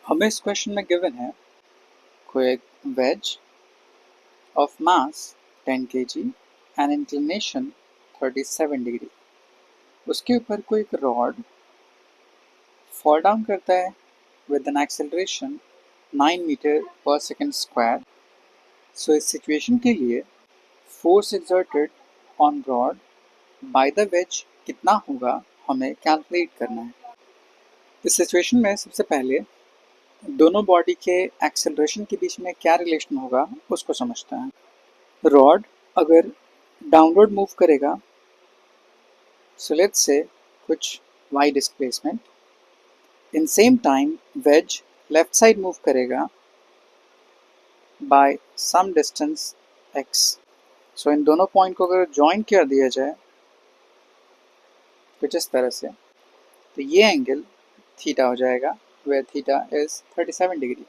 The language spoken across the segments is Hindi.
हमें इस क्वेश्चन में गिवन है कोई एक ways of mass 10 kg and inclination 37 degree, उसके ऊपर कोई एक रॉड फॉल डाउन करता है with an acceleration 9 metre per second square. सो इस सिचुएशन के लिए force exerted on rod by the ways कितना होगा हमें कैलकुलेट करना है। इस सिचुएशन में सबसे पहले दोनों बॉडी के एक्सेलरेशन के बीच में क्या रिलेशन होगा उसको समझते हैं। रॉड अगर डाउनवर्ड मूव करेगा, सो लेट्स से कुछ y displacement, in same time wedge left side move करेगा by some distance x। So इन दोनों पॉइंट को अगर ज्वाइन कर दिया जाए कुछ इस तरह से, तो ये एंगल थीटा हो जाएगा, वेयर थीटा इज 37 डिग्री।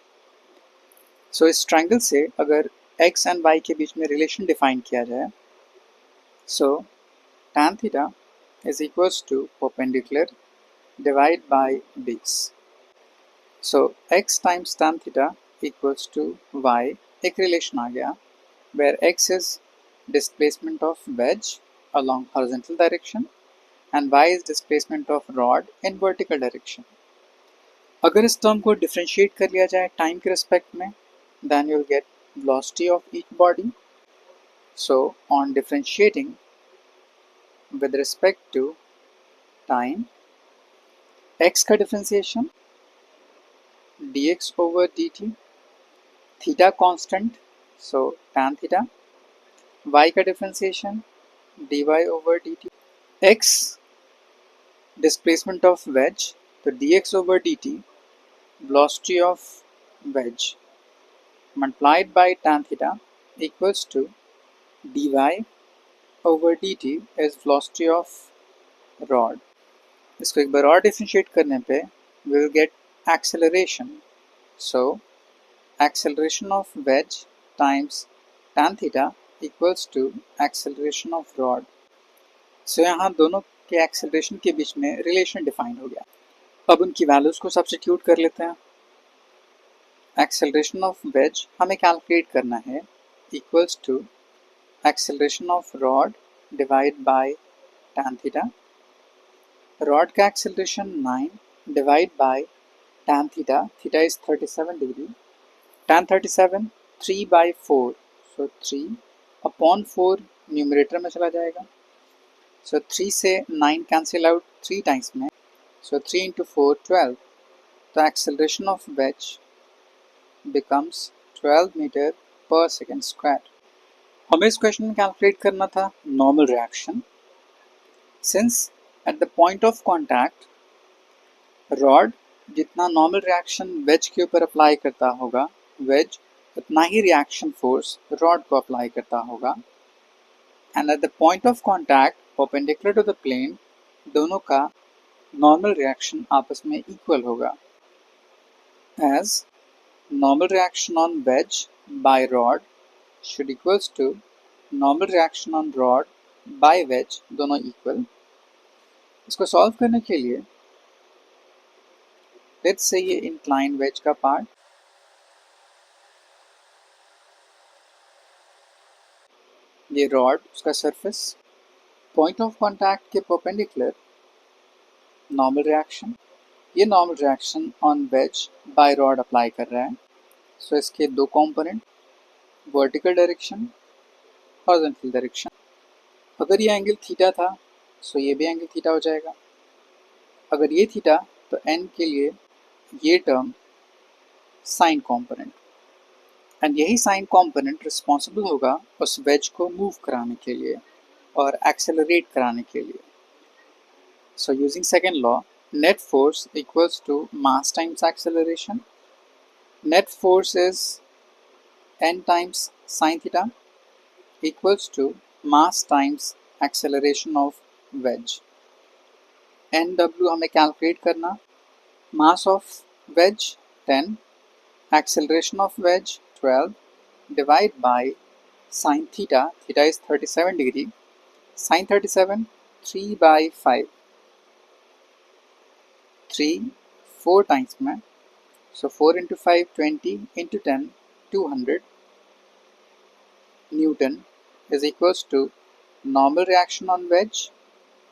सो इस ट्रायंगल से अगर x एंड y के बीच में रिलेशन डिफाइन किया जाए, सो tan theta is equals to perpendicular divide by base. So x times tan theta equals to y, एक रिलेशन आ गया where x is displacement of wedge along horizontal direction and y is displacement of rod in vertical direction. अगर इस टर्म को डिफरेंशिएट कर लिया जाए टाइम के रिस्पेक्ट में, then you'll get velocity of each body. So on differentiating with respect to time, x का differentiation dx over dt, theta constant so tan theta, y का differentiation dy over dt, x displacement of wedge तो dx over dt velocity of wedge multiplied by tan theta equals to dy over dt is velocity of rod. इसको एक बार और डिफरेंशिएट करने पे we will get acceleration. So acceleration of wedge times tan theta equals to acceleration of rod. So यहाँ दोनों के acceleration के बीच में relation define हो गया। अब उनकी values को substitute कर लेते हैं। Acceleration of wedge हमें calculate करना है equals to acceleration of rod divided by tan theta. Rod का acceleration 9 divide by tan theta, theta is 37 degree, tan 37 3 by 4, so 3 upon 4 numerator में चला जाएगा, सो 3 से 9 कैंसिल आउट 3 टाइम्स में, सो 3 इंटू 4 12, तो acceleration of wedge becomes 12 metre per second square. हमें इस क्वेश्चन में कैलकुलेट करना था normal reaction. Since at the point of contact rod जितना नॉर्मल रिएक्शन वेज के ऊपर अप्लाई करता होगा, वेज उतना ही रिएक्शन फोर्स रॉड को अप्लाई करता होगा, and at the point of contact perpendicular to the plane दोनों का नॉर्मल रिएक्शन आपस में इक्वल होगा, as normal reaction on wedge by rod should equals to normal reaction on rod by wedge, दोनों इक्वल। इसको सॉल्व करने के लिए लेट्स से ये इंक्लाइन वेज का पार्ट, ये रॉड उसका सरफेस, पॉइंट ऑफ कांटेक्ट के परपेंडिकुलर नॉर्मल रिएक्शन, ये normal reaction on wedge by rod apply कर रहा है। सो इसके दो component, vertical direction, horizontal direction. अगर ये एंगल थीटा था सो ये भी एंगल थीटा हो जाएगा, अगर ये थीटा तो एन के लिए ये टर्म साइन कंपोनेंट, एंड यही साइन कंपोनेंट रिस्पॉन्सिबल होगा उस वेज को मूव कराने के लिए और एक्सेलरेट कराने के लिए। So using second law, net force equals to mass times acceleration. Net force is n times sine theta equals to mass times acceleration of wedge. NW हमें कैलकुलेट करना, mass of wedge 10, acceleration of wedge 12 divide by sin theta, theta is 37 degree, sin 37 3 by 5, 3 4 times में, So 4 into 5, 20 into 10, 200 Newton is equals to normal reaction on wedge,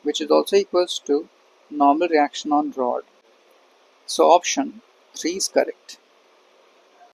which is also equals to normal reaction on rod. So option 3 is correct.